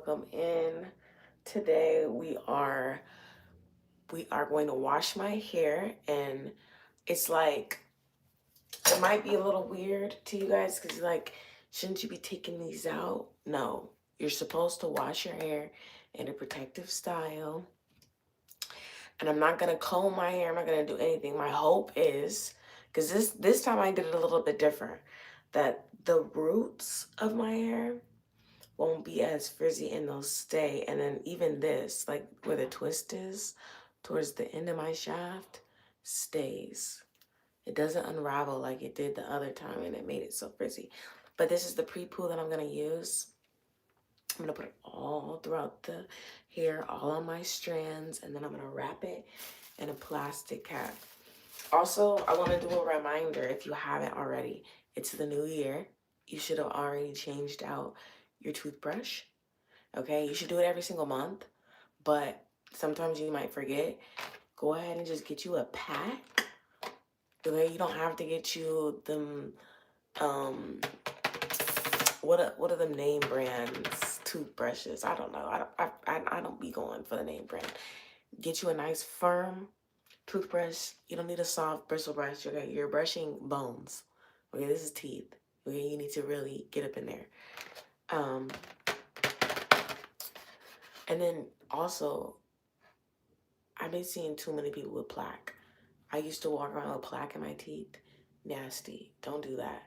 welcome in. Today we are going to wash my hair, and it's like it might be a little weird to you guys because like, shouldn't you be taking these out? No, you're supposed to wash your hair in a protective style. And I'm not gonna comb my hair. I'm not gonna do anything. My hope is, because this time I did it a little bit different, that the roots of my hair won't be as frizzy and they'll stay. And then even this, like where the twist is towards the end of my shaft, stays. It doesn't unravel like it did the other time and it made it so frizzy. But this is the pre-poo that I'm gonna use. I'm gonna put it all throughout the hair, all on my strands, and then I'm gonna wrap it in a plastic cap. Also, I wanna do a reminder if you haven't already, it's the new year. You should have already changed out your toothbrush. Okay, you should do it every single month, but sometimes you might forget. Go ahead and just get you a pack. Okay, you don't have to get you them what are the name brands toothbrushes? I don't know. I don't be going for the name brand. Get you a nice firm toothbrush. You don't need a soft bristle brush. Okay, you're brushing bones. Okay, this is teeth. Okay, you need to really get up in there. And then also, I've been seeing too many people with plaque. I used to walk around with plaque in my teeth. Nasty. Don't do that.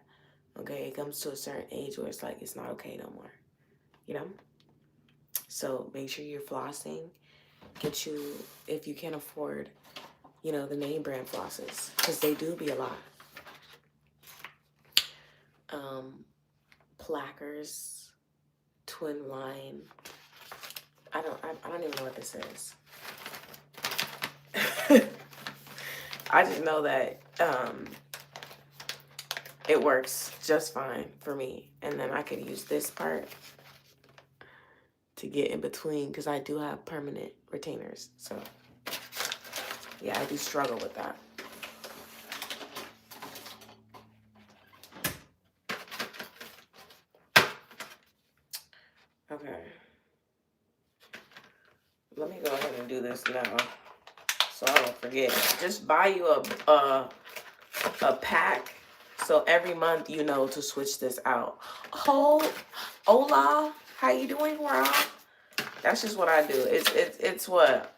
Okay, it comes to a certain age where it's like, it's not okay no more. You know? So make sure you're flossing. Get you, if you can't afford, the name brand flosses, because they do be a lot. Plackers, twin line. I don't even know what this is. I just know that it works just fine for me. And then I can use this part to get in between because I do have permanent retainers. So yeah, I do struggle with that. Okay. Let me go ahead and do this now so I don't forget. Just buy you a pack so every month you know to switch this out. Oh, hola, how you doing, Rob? That's just what I do. It's what,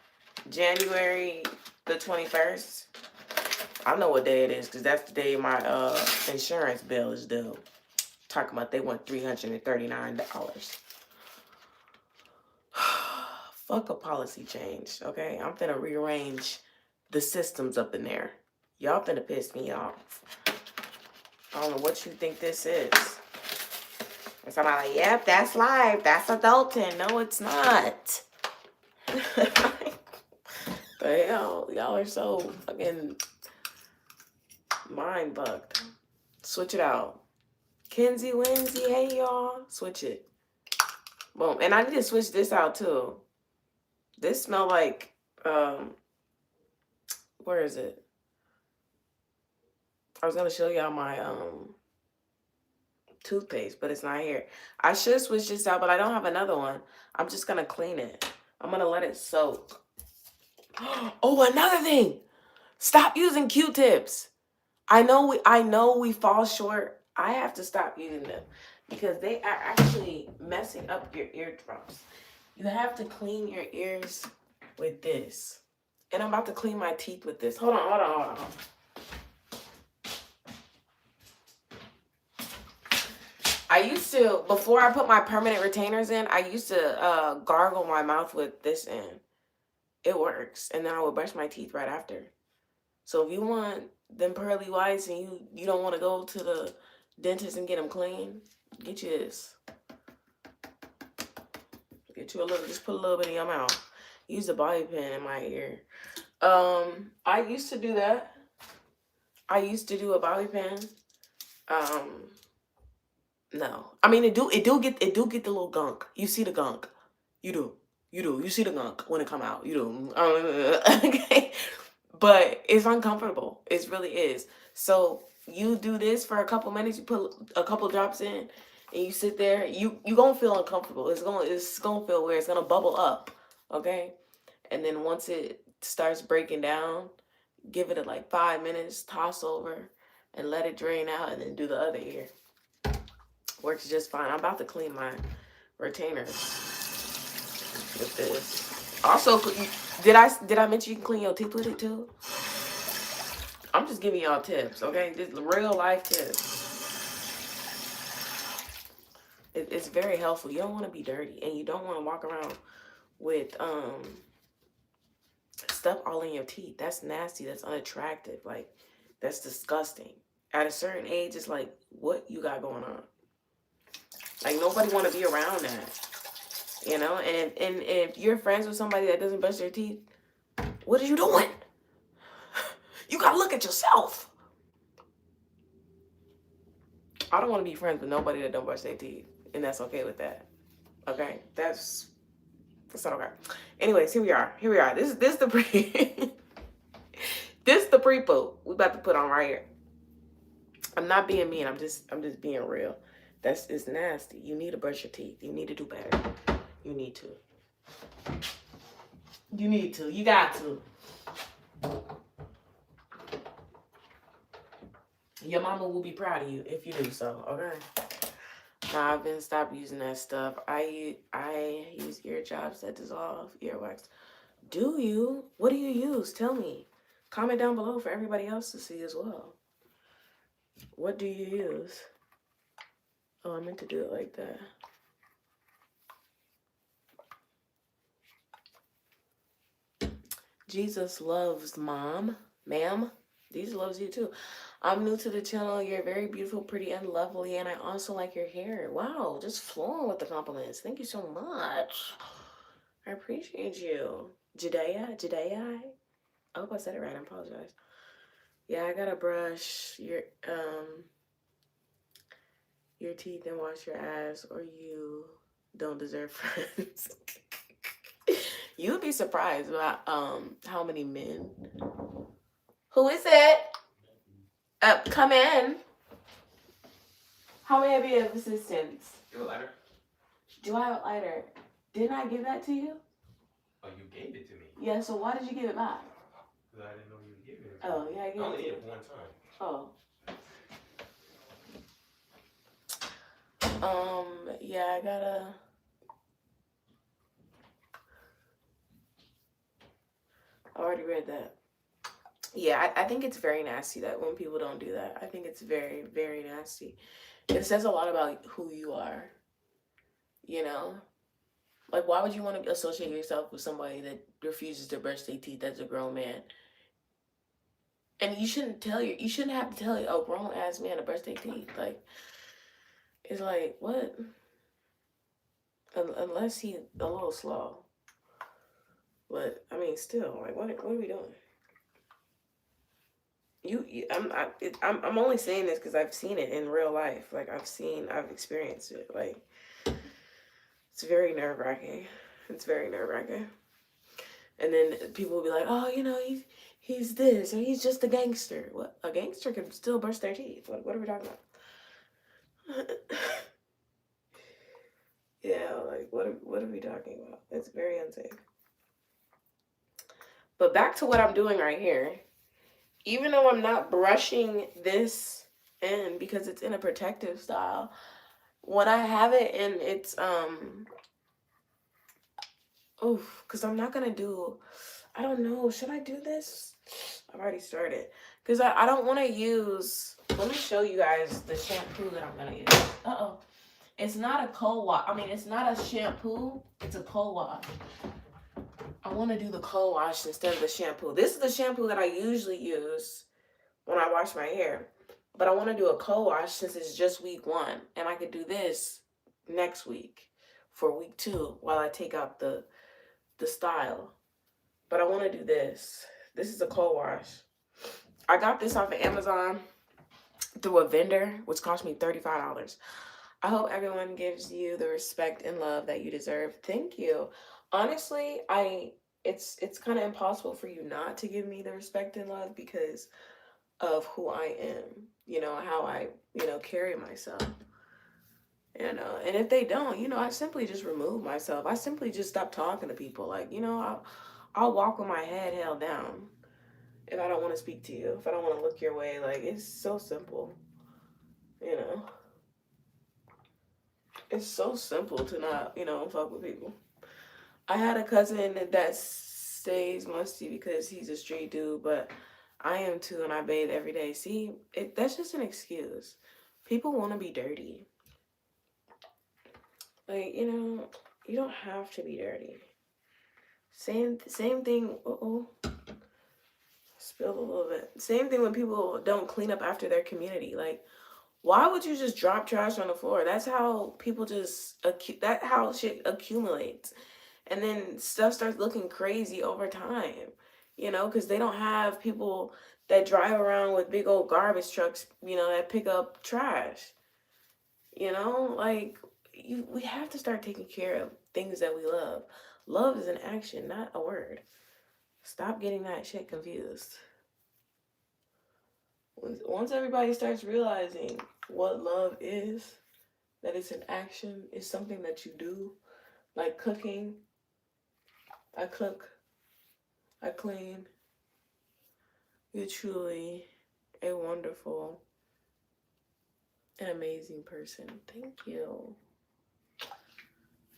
January the 21st? I know what day it is because that's the day my insurance bill is due. Talking about they want $339. Fuck a policy change, okay? I'm finna rearrange the systems up in there. Y'all finna piss me off. I don't know what you think this is. And somebody like, yep, that's live. That's adulting. No, it's not. The hell? Y'all are so fucking mind bugged. Switch it out. Kenzie Winsy, hey y'all. Switch it. Boom. And I need to switch this out too. This smell like, where is it? I was gonna show y'all my toothpaste, but it's not here. I should switch this out, but I don't have another one. I'm just gonna clean it. I'm gonna let it soak. Oh, another thing. Stop using Q-tips. I know we fall short. I have to stop using them because they are actually messing up your eardrums. You have to clean your ears with this. And I'm about to clean my teeth with this. Hold on. I used to, before I put my permanent retainers in, I used to gargle my mouth with this in. It works. And then I would brush my teeth right after. So if you want them pearly whites and you don't want to go to the dentist and get them clean, get you this. Get you a little, just put a little bit in your mouth. Use the bobby pin in my ear. I used to do that. I used to do a bobby pin. No. I mean, it do get the little gunk. You see the gunk. You do. You see the gunk when it come out. You do. Okay. But it's uncomfortable. It really is. So you do this for a couple minutes. You put a couple drops in, and you sit there, you gonna feel uncomfortable. It's gonna feel weird. It's gonna bubble up, okay? And then once it starts breaking down, give it like 5 minutes, toss over, and let it drain out, and then do the other ear. Works just fine. I'm about to clean my retainers with this. Also, did I mention you can clean your teeth with it too? I'm just giving y'all tips, okay? Just real life tips. It's very helpful. You don't want to be dirty, and you don't want to walk around with stuff all in your teeth. That's nasty. That's unattractive. Like, that's disgusting. At a certain age, it's like, what you got going on? Like, nobody want to be around that, you know? And if you're friends with somebody that doesn't brush their teeth, what are you doing? You got to look at yourself. I don't want to be friends with nobody that don't brush their teeth, and that's okay with that. Okay? That's not okay. Anyways, here we are. This the this the pre-poop we about to put on right here. I'm not being mean. I'm just being real. It's nasty. You need to brush your teeth. You need to do better. You need to. You got to. Your mama will be proud of you if you do so, okay? Nah, I've been stopped using that stuff. I use ear drops that dissolve earwax. Do you? What do you use? Tell me. Comment down below for everybody else to see as well. What do you use? Oh, I meant to do it like that. Jesus loves mom. Ma'am, Jesus loves you too. I'm new to the channel. You're very beautiful, pretty, and lovely. And I also like your hair. Wow, just flowing with the compliments. Thank you so much. I appreciate you. Judea. I hope I said it right. I apologize. Yeah, I gotta brush your teeth and wash your ass, or you don't deserve friends. You'd be surprised about how many men. Who is it? Come in. How may I be of assistance? You have a lighter? Do I have a lighter? Didn't I give that to you? Oh, you gave it to me. Yeah, so why did you give it back? Because I didn't know you were giving it to Oh, me. yeah, I gave I only it to need you. it one time. Oh. Yeah, I gotta... I already read that. Yeah, I think it's very nasty that when people don't do that. I think it's very, very nasty. It says a lot about who you are. You know? Like, why would you want to associate yourself with somebody that refuses to brush their teeth as a grown man? And you shouldn't have to tell a grown ass man to brush their teeth. Like, it's like, what? Unless he's a little slow. But I mean, still, like, what are we doing? I'm only saying this because I've seen it in real life. Like, I've experienced it. Like, it's very nerve wracking. It's very nerve wracking. And then people will be like, oh, you know, he's this, or he's just a gangster. What? A gangster can still brush their teeth. What are we talking about? Yeah, like, what are we talking about? It's very unsafe. But back to what I'm doing right here. Even though I'm not brushing this in because it's in a protective style, when I have it in its because I'm not gonna do, I don't know, should I do this? I've already started. Because I don't want to use, let me show you guys the shampoo that I'm gonna use. It's not a co-wash. I mean, it's not a shampoo, it's a co-wash. I want to do the co-wash instead of the shampoo. This is the shampoo that I usually use when I wash my hair. But I want to do a co-wash since it's just week 1. And I could do this next week for week 2 while I take out the style. But I want to do this. This is a co-wash. I got this off of Amazon through a vendor, which cost me $35. I hope everyone gives you the respect and love that you deserve. Thank you. Honestly, it's kind of impossible for you not to give me the respect and love because of who I am, you know, how I, carry myself. And if they don't, I simply just remove myself. I simply just stop talking to people. Like, I'll walk with my head held down if I don't want to speak to you, if I don't want to look your way. Like, it's so simple, you know. It's so simple to not, fuck with people. I had a cousin that stays musty because he's a street dude, but I am too, and I bathe every day. See, that's just an excuse. People want to be dirty. Like, you don't have to be dirty. Same thing. Uh-oh. Spilled a little bit. Same thing when people don't clean up after their community. Like, why would you just drop trash on the floor? That's how people that how shit accumulates. And then stuff starts looking crazy over time. Because they don't have people that drive around with big old garbage trucks, that pick up trash. Like we have to start taking care of things that we love. Love is an action, not a word. Stop getting that shit confused. Once everybody starts realizing what love is, that it's an action, it's something that you do, like cooking. I cook, I clean. You're truly a wonderful and amazing person. Thank you.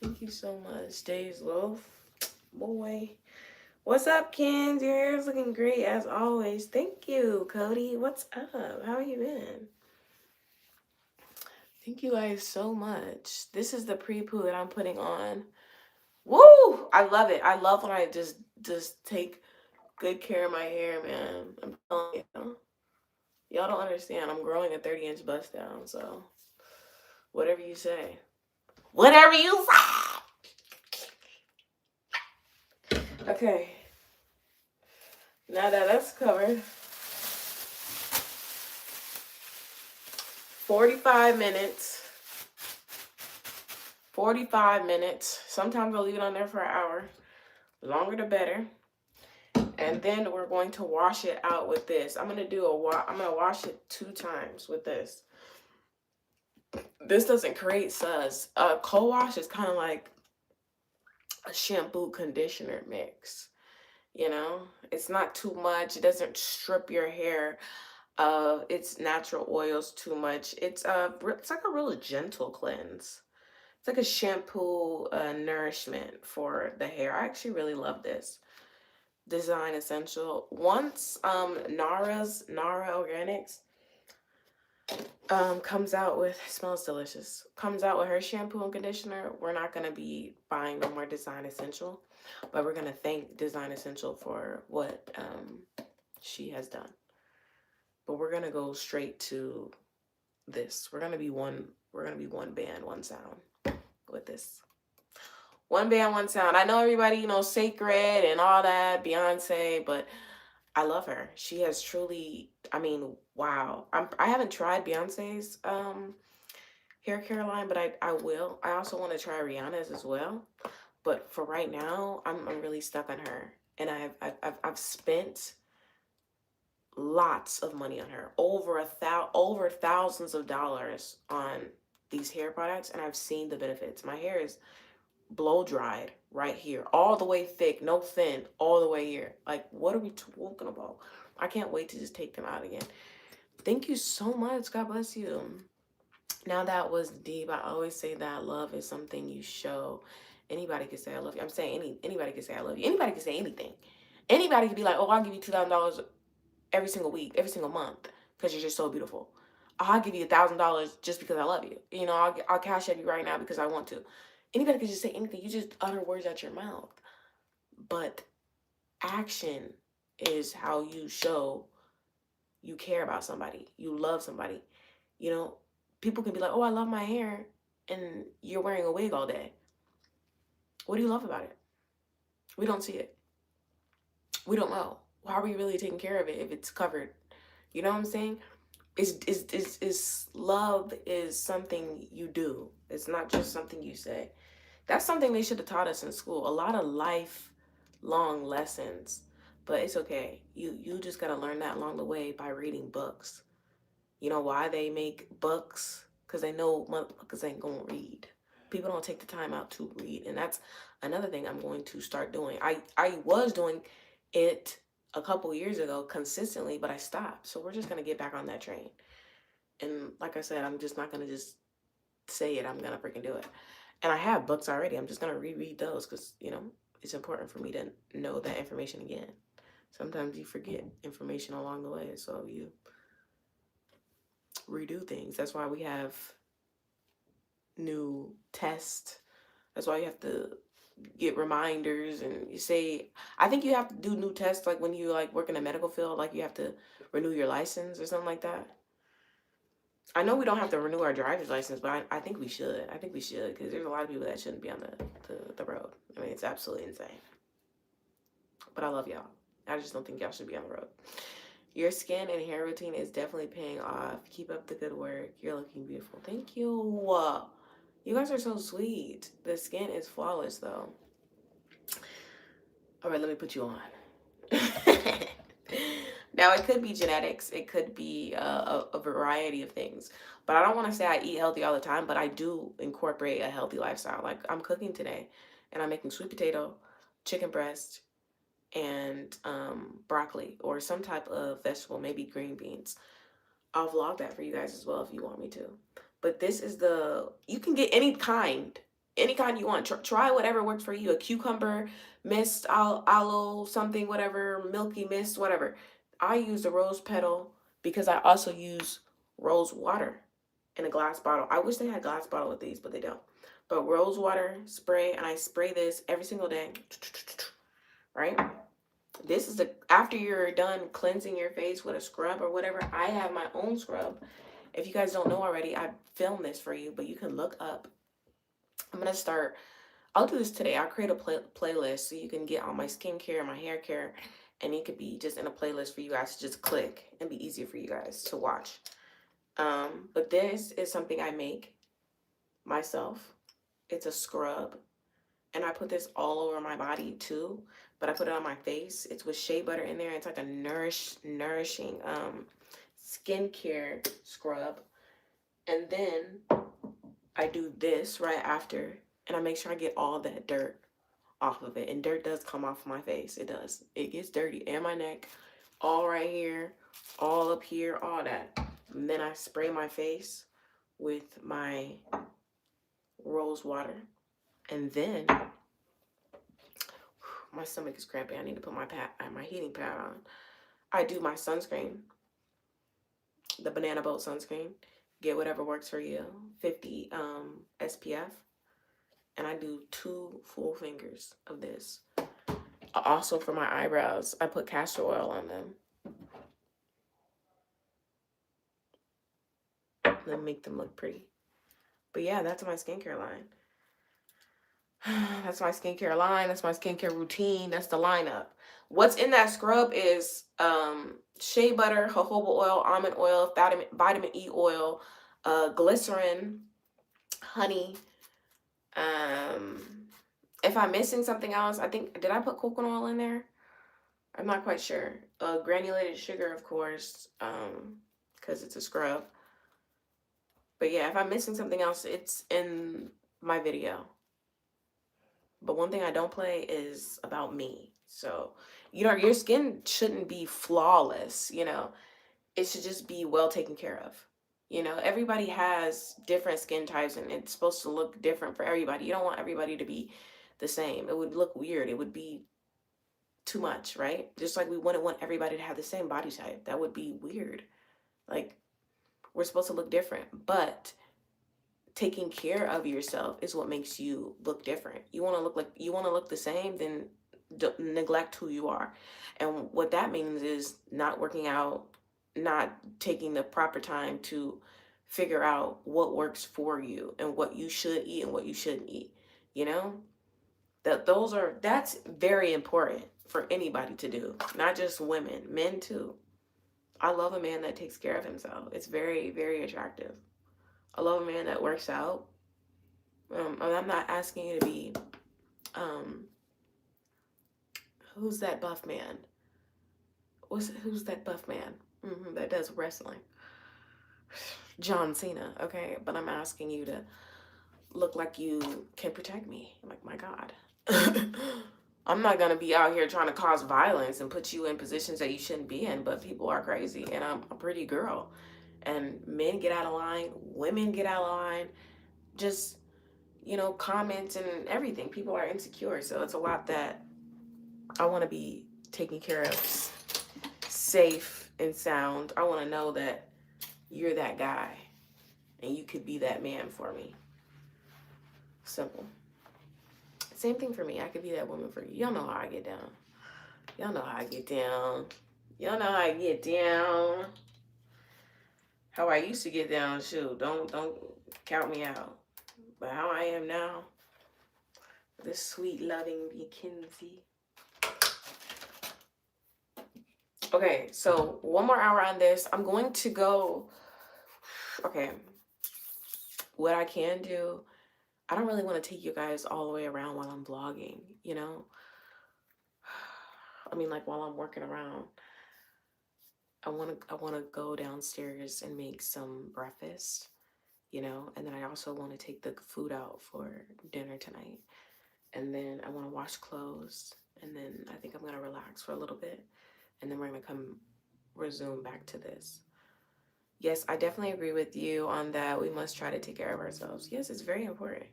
Thank you so much. Dave's Loaf. Boy. What's up, Kens? Your hair is looking great as always. Thank you, Cody. What's up? How have you been? Thank you guys so much. This is the pre-poo that I'm putting on. Woo! I love it. I love when I just take good care of my hair, man. I'm telling you. Y'all don't understand. I'm growing a 30-inch bust down, so whatever you say. Whatever you say! Okay. Now that that's covered, 45 minutes. 45 minutes. Sometimes I'll leave it on there for an hour. Longer the better. And then we're going to wash it out with this. I'm gonna wash it 2 times with this. This doesn't create suds. Co-wash is kind of like a shampoo conditioner mix. It's not too much. It doesn't strip your hair of its natural oils too much. It's like a really gentle cleanse. It's like a shampoo nourishment for the hair. I actually really love this. Design Essential. Once Nara Organics comes out with, smells delicious, comes out with her shampoo and conditioner, we're not going to be buying no more Design Essential, but we're going to thank Design Essential for what she has done. But we're going to go straight to this. We're going to be one band, one sound with this. One band, one sound. I know everybody, Sacred and all that, Beyonce, but I love her. She has truly, wow. I haven't tried Beyonce's hair care line, but I will. I also want to try Rihanna's as well. But for right now, I'm really stuck on her. And I've spent lots of money on her. Over thousands of dollars on these hair products, and I've seen the benefits. My hair is blow dried right here, all the way thick, no thin, all the way here. Like, what are we talking about? I can't wait to just take them out again. Thank you so much. God bless you. Now that was deep. I always say that love is something you show. Anybody can say I love you. I'm saying anybody can say I love you. Anybody can say anything. Anybody can be like, oh, I'll give you $2,000 every single week, every single month, because you're just so beautiful. I'll give you $1,000 just because I love you. I'll cash at you right now because I want to. Anybody can just say anything. You just utter words out your mouth. But action is how you show you care about somebody. You love somebody. People can be like, oh, I love my hair, and you're wearing a wig all day. What do you love about it? We don't see it. We don't know. How are you really taking care of it if it's covered? You know what I'm saying? Is love is something you do. It's not just something you say. That's something they should have taught us in school. A lot of lifelong lessons. But it's okay. You just gotta learn that along the way by reading books. You know why they make books? because they know motherfuckers ain't gonna read. People don't take the time out to read, and that's another thing I'm going to start doing. I was doing it a couple years ago consistently, but I stopped. So we're just gonna get back on that train. And like I said, I'm just not gonna just say it. I'm gonna freaking do it. And I have books already. I'm just gonna reread those because it's important for me to know that information again. Sometimes you forget information along the way, so you redo things. That's why we have new tests. That's why you have to get reminders, and you say, I think you have to do new tests like when you like work in the medical field, like you have to renew your license or something like that. I know we don't have to renew our driver's license, but I think we should. I think we should, because there's a lot of people that shouldn't be on the road. I mean, it's absolutely insane. But I love y'all. I just don't think y'all should be on the road. Your skin and hair routine is definitely paying off. Keep up the good work. You're looking beautiful. Thank you. You guys are so sweet. The skin is flawless, though. All right, let me put you on. Now, it could be genetics. It could be a variety of things. But I don't want to say I eat healthy all the time, but I do incorporate a healthy lifestyle. Like, I'm cooking today, and I'm making sweet potato, chicken breast, and broccoli, or some type of vegetable, maybe green beans. I'll vlog that for you guys as well if you want me to. But this is you can get any kind you want. Try whatever works for you. A cucumber mist, aloe, something, whatever, milky mist, whatever. I use the rose petal because I also use rose water in a glass bottle. I wish they had glass bottle with these, but they don't. But rose water spray, and I spray this every single day, right? This is after you're done cleansing your face with a scrub or whatever. I have my own scrub. If you guys don't know already, I filmed this for you, but you can look up. I'll do this today. I'll create a playlist so you can get all my skincare, my hair care, and it could be just in a playlist for you guys to just click and be easier for you guys to watch. But this is something I make myself. It's a scrub, and I put this all over my body too, but I put it on my face. It's with shea butter in there. It's like a nourishing skincare scrub. And then I do this right after, and I make sure I get all that dirt off of it. And dirt does come off my face. It does. It gets dirty. And my neck, all right here, all up here, all that. And then I spray my face with my rose water. And then my stomach is cramping. I need to put my heating pad on. I do my sunscreen, the banana boat sunscreen. Get whatever works for you. 50 SPF. And I do 2 full fingers of this. Also for my eyebrows, I put castor oil on them. Then make them look pretty. But yeah, that's my skincare line. That's my skincare line. That's my skincare routine. That's the lineup. What's in that scrub is shea butter, jojoba oil, almond oil, vitamin E oil, glycerin, honey. If I'm missing something else, did I put coconut oil in there? I'm not quite sure. Granulated sugar, of course, because it's a scrub. But yeah, if I'm missing something else, it's in my video. But one thing I don't play is about me. So, your skin shouldn't be flawless, It should just be well taken care of. Everybody has different skin types, and it's supposed to look different for everybody. You don't want everybody to be the same. It would look weird. It would be too much, right? Just like we wouldn't want everybody to have the same body type. That would be weird. Like, we're supposed to look different, but taking care of yourself is what makes you look different. You want to look the same, then neglect who you are. And what that means is not working out, not taking the proper time to figure out what works for you and what you should eat and what you shouldn't eat. That's very important for anybody to do, not just women, men too. I love a man that takes care of himself. It's very, very attractive. I love a man that works out. I'm not asking you to be, who's that buff man? Who's that buff man that does wrestling? John Cena, okay? But I'm asking you to look like you can protect me. I'm like, my God. I'm not gonna be out here trying to cause violence and put you in positions that you shouldn't be in, but people are crazy and I'm a pretty girl. And men get out of line, women get out of line, just, comments and everything. People are insecure. So it's a lot that I wanna be taken care of, safe and sound. I wanna know that you're that guy and you could be that man for me. Simple. Same thing for me. I could be that woman for you. Y'all know how I get down. Y'all know how I get down. Y'all know how I get down. How I used to get down, shoot. Don't count me out. But how I am now, this sweet loving Mackenzie. Okay, so one more hour on this. I'm going to go. Okay. What I can do, I don't really want to take you guys all the way around while I'm vlogging, I mean, like while I'm working around. I want to go downstairs and make some breakfast, and then I also want to take the food out for dinner tonight. And then I want to wash clothes, and then I think I'm going to relax for a little bit, and then we're going to come resume back to this. Yes, I definitely agree with you on that. We must try to take care of ourselves. Yes, it's very important.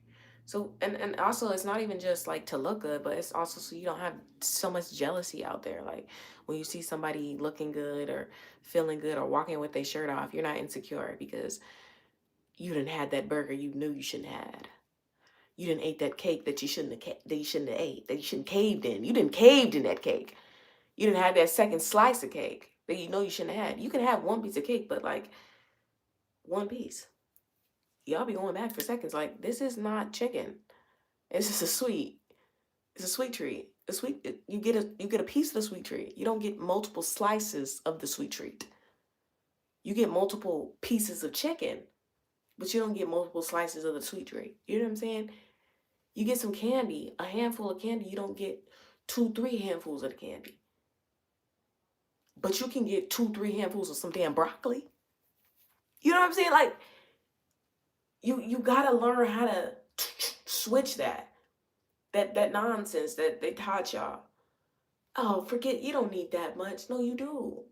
So, and also, it's not even just like to look good, but it's also so you don't have so much jealousy out there. Like when you see somebody looking good or feeling good or walking with their shirt off, you're not insecure because you didn't had that burger you knew you shouldn't have. You didn't ate that cake that you shouldn't have ate, that you shouldn't caved in. You didn't caved in that cake. You didn't have that second slice of cake that you know you shouldn't have had. You can have one piece of cake, but like one piece. Y'all be going back for seconds. Like this is not chicken. It's just a sweet. It's a sweet treat. You get a piece of the sweet treat. You don't get multiple slices of the sweet treat. You get multiple pieces of chicken, but you don't get multiple slices of the sweet treat. You know what I'm saying? You get some candy, a handful of candy. You don't get 2, 3 handfuls of the candy. But you can get 2, 3 handfuls of some damn broccoli. You know what I'm saying? Like you gotta learn how to switch that nonsense that they taught y'all. Oh, forget, you don't need that much. No, you do.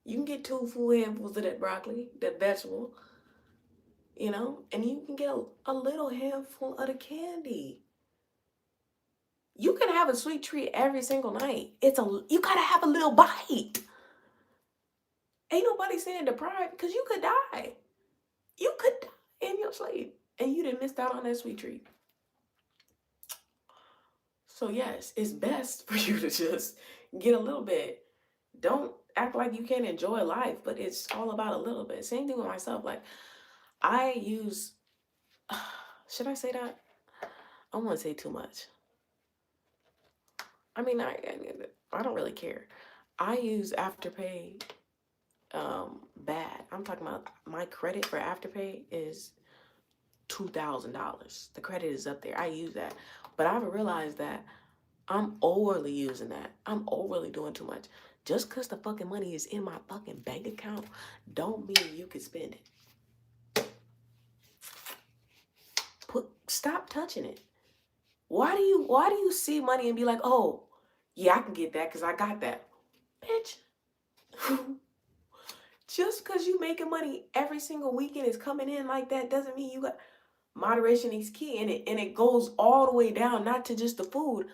You can get 2 full handfuls of that broccoli, that vegetable, and you can get a little handful of the candy. You can have a sweet treat every single night. You gotta have a little bite. Ain't nobody saying deprive because you could die. You could die in your sleep and you didn't miss out on that sweet treat. So yes, it's best for you to just get a little bit. Don't act like you can't enjoy life, but it's all about a little bit. Same thing with myself. Like I use, should I say that? I don't want to say too much. I mean, I don't really care. I use Afterpay bad. I'm talking about my credit for Afterpay is $2,000. The credit is up there. I use that. But I've realized that I'm overly using that. I'm overly doing too much. Just because the fucking money is in my fucking bank account don't mean you can spend it. Stop touching it. Why do you see money and be like, oh, yeah, I can get that because I got that. Bitch. Just because you making money every single weekend is coming in like that doesn't mean you got moderation is key in it. And it goes all the way down, not to just the food,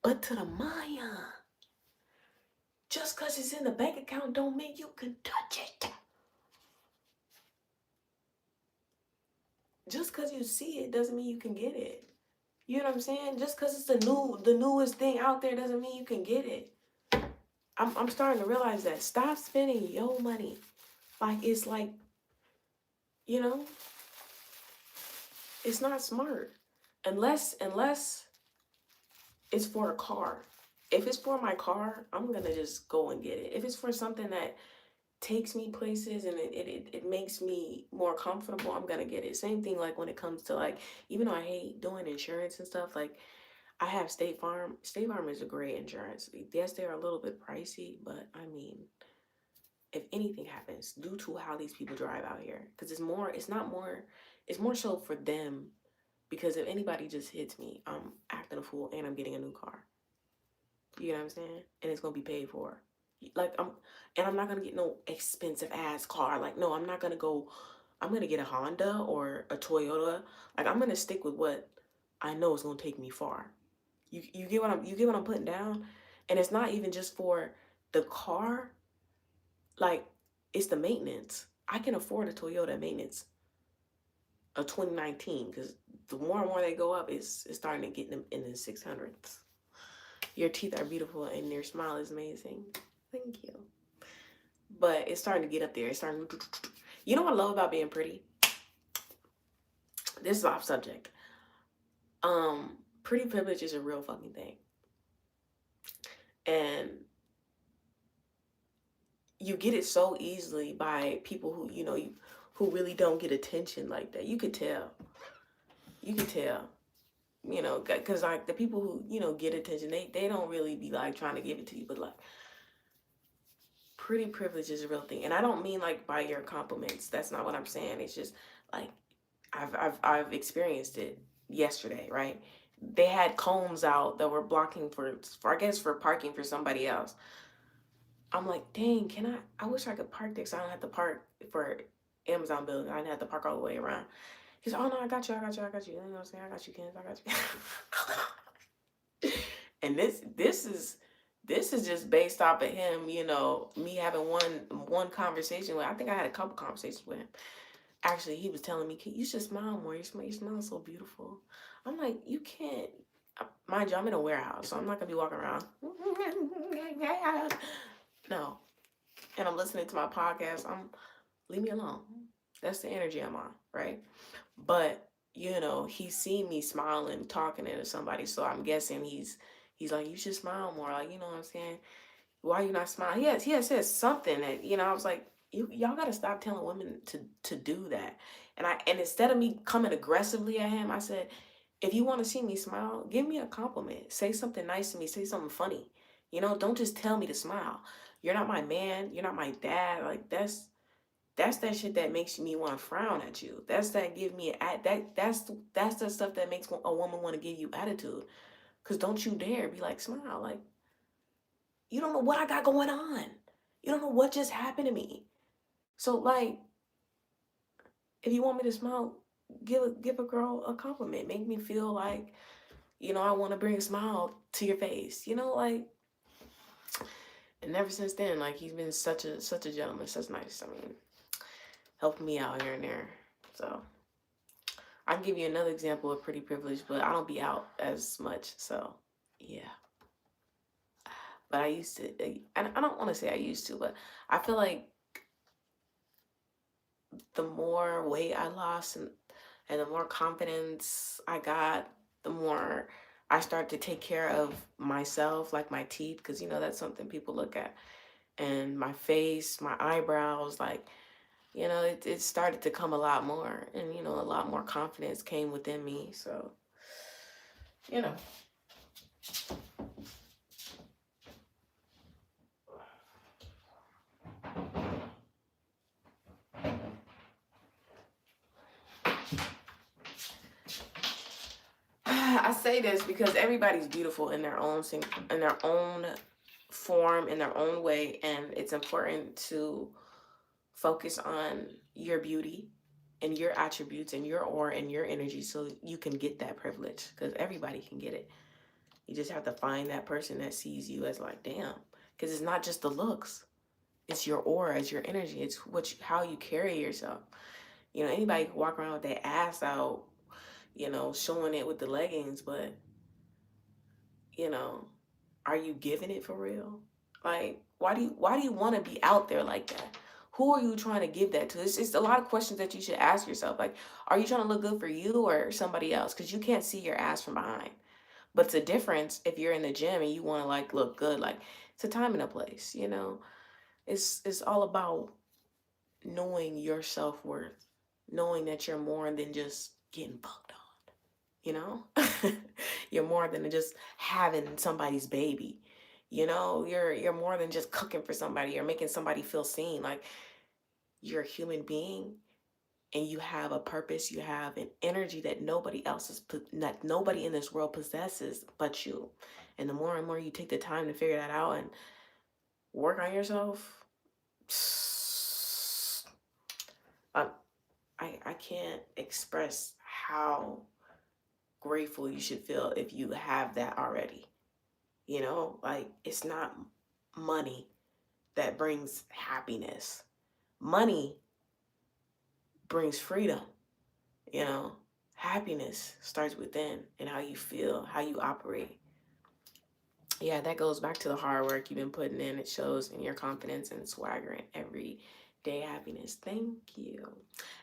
but to the Maya. Just because it's in the bank account don't mean you can touch it. Just because you see it doesn't mean you can get it. You know what I'm saying? Just because it's the newest thing out there doesn't mean you can get it. I'm starting to realize that. Stop spending your money. It's like, it's not smart. Unless it's for a car. If it's for my car, I'm going to just go and get it. If it's for something that takes me places and it makes me more comfortable, I'm going to get it. Same thing like when it comes to like, even though I hate doing insurance and stuff, like I have State Farm. State Farm is a great insurance. Yes, they're a little bit pricey, but I mean, if anything happens due to how these people drive out here, because it's more so for them. Because if anybody just hits me, I'm acting a fool and I'm getting a new car. You know what I'm saying? And it's gonna be paid for. Like I'm not gonna get no expensive ass car. Like no, I'm not gonna go. I'm gonna get a Honda or a Toyota. Like I'm gonna stick with what I know is gonna take me far. You get what I'm putting down, and it's not even just for the car. Like it's the maintenance. I can afford a Toyota maintenance, a 2019, because the more and more they go up, it's starting to get them in the 600s. Your teeth are beautiful and your smile is amazing. Thank you. But it's starting to get up there. It's starting to... You know what I love about being pretty? This is off subject. Pretty privilege is a real fucking thing. And you get it so easily by people who, who really don't get attention like that. You could tell. You could tell. Because like the people who, get attention, they don't really be like trying to give it to you, but like pretty privilege is a real thing. And I don't mean like by your compliments. That's not what I'm saying. It's just like I've experienced it yesterday, right? They had cones out that were blocking for I guess for parking for somebody else. I'm like, dang, I wish I could park there so I don't have to park for Amazon building. I didn't have to park all the way around. He's like, oh no, I got you. You know what I'm saying? I got you, Ken. I got you. And this is just based off of him, me having one conversation with. I think I had a couple conversations with him. Actually, he was telling me, you should smile more. You smile so beautiful. I'm like, you can't. Mind you, I'm in a warehouse, so I'm not gonna be walking around. No. And I'm listening to my podcast. Leave me alone. That's the energy I'm on, right? But he's seen me smiling, talking to somebody, so I'm guessing he's like, you should smile more. Like, you know what I'm saying? Why are you not smiling? He had said something that, I was like, y'all gotta stop telling women to do that. And instead of me coming aggressively at him, I said, if you want to see me smile, give me a compliment. Say something nice to me. Say something funny. Don't just tell me to smile. You're not my man. You're not my dad. Like that's that shit that makes me want to frown at you. That's that give me that's the stuff that makes a woman want to give you attitude. Cause don't you dare be like, smile. Like, you don't know what I got going on. You don't know what just happened to me. So like, if you want me to smile, give a girl a compliment. Make me feel like, I want to bring a smile to your face. Like, and ever since then, like, he's been such a gentleman, such nice. I mean, helping me out here and there. So I can give you another example of pretty privilege, but I don't be out as much. So yeah. But I used to, and I don't want to say I used to, but I feel like the more weight I lost and the more confidence I got, the more I start to take care of myself, like my teeth, because that's something people look at, and my face, my eyebrows, like, it started to come a lot more, and a lot more confidence came within me. So, you know. I say this because everybody's beautiful in their own form, in their own way, and it's important to focus on your beauty and your attributes and your aura and your energy so you can get that privilege, because everybody can get it. You just have to find that person that sees you as like, damn, because it's not just the looks, it's your aura, it's your energy, it's how you carry yourself. Anybody can walk around with their ass out, showing it with the leggings, but are you giving it for real? Like, why do you want to be out there like that? Who are you trying to give that to? It's just a lot of questions that you should ask yourself. Like, are you trying to look good for you or somebody else? Because you can't see your ass from behind. But it's a difference if you're in the gym and you want to like look good. Like, it's a time and a place. It's all about knowing your self-worth, knowing that you're more than just getting fucked on. You're more than just having somebody's baby. You know, you're more than just cooking for somebody. You're making somebody feel seen. Like you're a human being and you have a purpose. You have an energy that that nobody in this world possesses but you. And the more and more you take the time to figure that out and work on yourself, I I can't express how grateful you should feel if you have that already. You know, like it's not money that brings happiness. Money brings freedom, you know. Happiness starts within and how you feel, how you operate. Yeah, that goes back to the hard work you've been putting in. It shows in your confidence and swagger and everyday happiness. Thank you.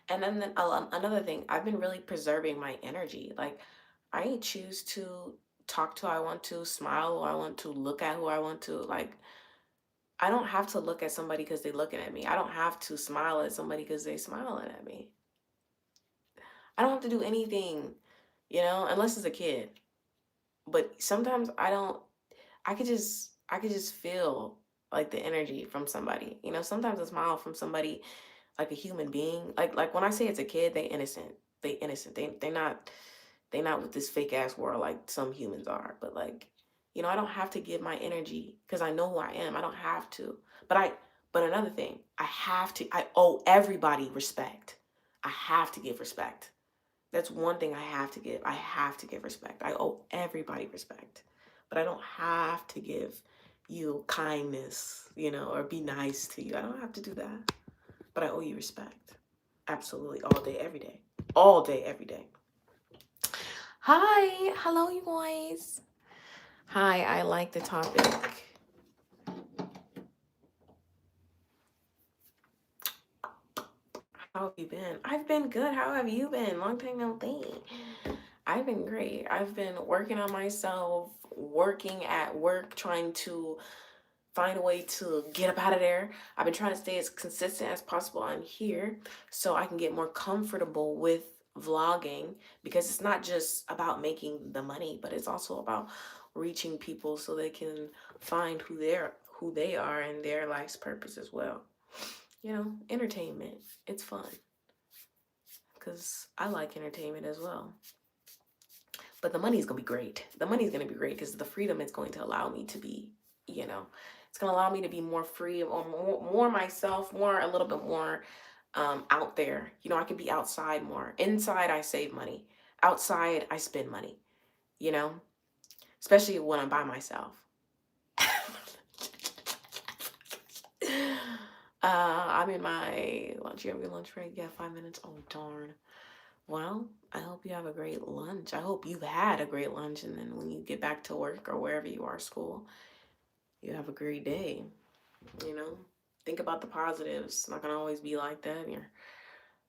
And then another thing, I've been really preserving my energy. Like, I choose to talk to who I want to, smile who I want to, look at who I want to. Like, I don't have to look at somebody because they're looking at me. I don't have to smile at somebody because they're smiling at me. I don't have to do anything, you know, unless it's a kid. But sometimes I could just feel like the energy from somebody. You know, sometimes a smile from somebody, like a human being. Like when I say it's a kid, they innocent. They innocent. They not with this fake ass world like some humans are. But like, you know, I don't have to give my energy because I know who I am. I don't have to. But another thing, I owe everybody respect. I have to give respect. That's one thing I have to give. I have to give respect. I owe everybody respect. But I don't have to give you kindness, you know, or be nice to you. I don't have to do that. But I owe you respect. Absolutely. All day, every day. All day, every day. Hi. Hello, you guys. Hi. I like the topic. How have you been? I've been good. How have you been? Long time no see. I've been great. I've been working on myself, working at work, trying to find a way to get up out of there. I've been trying to stay as consistent as possible on here so I can get more comfortable with vlogging because it's not just about making the money, but it's also about reaching people so they can find who they are and their life's purpose as well. You know, entertainment. It's fun because I like entertainment as well. But the money's gonna be great. The money's gonna be great because the freedom is going to allow me to be, you know, it's gonna allow me to be more free or more myself, more a little bit more out there. You know, I can be outside more. Inside, I save money. Outside, I spend money. You know, especially when I'm by myself. I'm in my lunch. You have your lunch break? Yeah, 5 minutes. Oh darn. Well, I hope you have a great lunch. I hope you've had a great lunch, and then when you get back to work or wherever you are, school, you have a great day. You know, think about the positives. It's not gonna always be like that. You're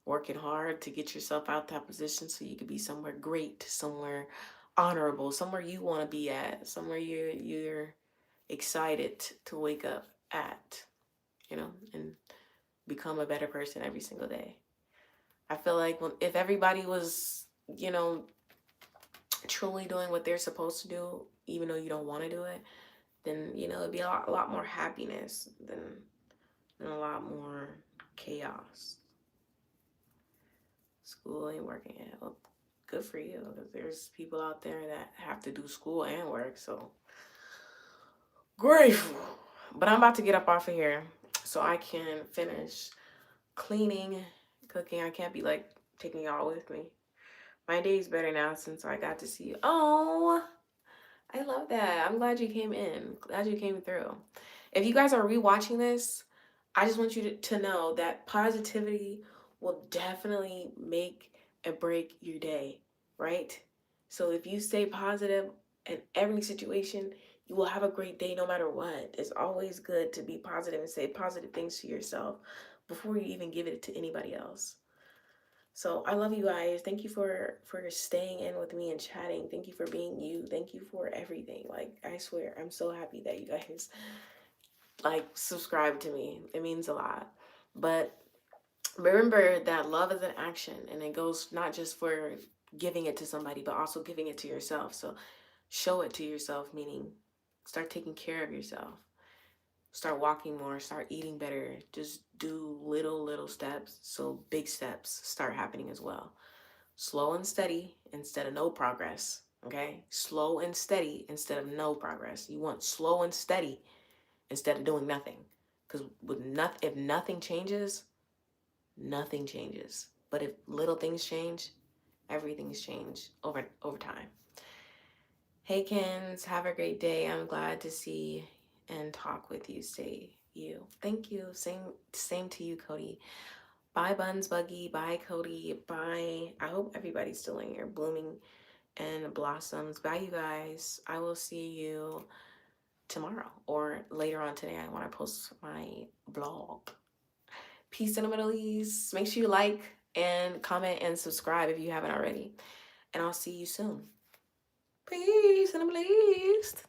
working hard to get yourself out that position so you could be somewhere great, somewhere honorable, somewhere you want to be at, somewhere you're excited to wake up at. You know, and become a better person every single day. I feel like if everybody was, you know, truly doing what they're supposed to do, even though you don't want to do it, then you know it'd be a lot more happiness than a lot more chaos. School ain't working yet. Well, good for you, because there's people out there that have to do school and work. So grateful. But I'm about to get up off of here so I can finish cleaning, cooking. I can't be like taking y'all with me. My day's better now since I got to see you. Oh, I love that. I'm glad you came in. Glad you came through. If you guys are rewatching this, I just want you to know that positivity will definitely make and break your day, right? So if you stay positive in every situation, you will have a great day no matter what. It's always good to be positive and say positive things to yourself before you even give it to anybody else. So I love you guys. Thank you for staying in with me and chatting. Thank you for being you. Thank you for everything. Like, I swear, I'm so happy that you guys like subscribe to me. It means a lot. But remember that love is an action, and it goes not just for giving it to somebody but also giving it to yourself. So show it to yourself, meaning Start taking care of yourself. Start walking more, start eating better. Just do little steps so big steps start happening as well. Slow and steady instead of no progress. Okay? Slow and steady instead of no progress. You want slow and steady instead of doing nothing. Because if nothing changes, nothing changes. But if little things change, everything's changed over time. Hey Kens, have a great day. I'm glad to see and talk with you. Stay you. Thank you. Same to you, Cody. Bye Buns Buggy. Bye Cody. Bye. I hope everybody's still in here blooming and blossoms. Bye you guys. I will see you tomorrow or later on today. I want to post my blog. Peace in the Middle East. Make sure you like and comment and subscribe if you haven't already. And I'll see you soon. Peace in the Middle East.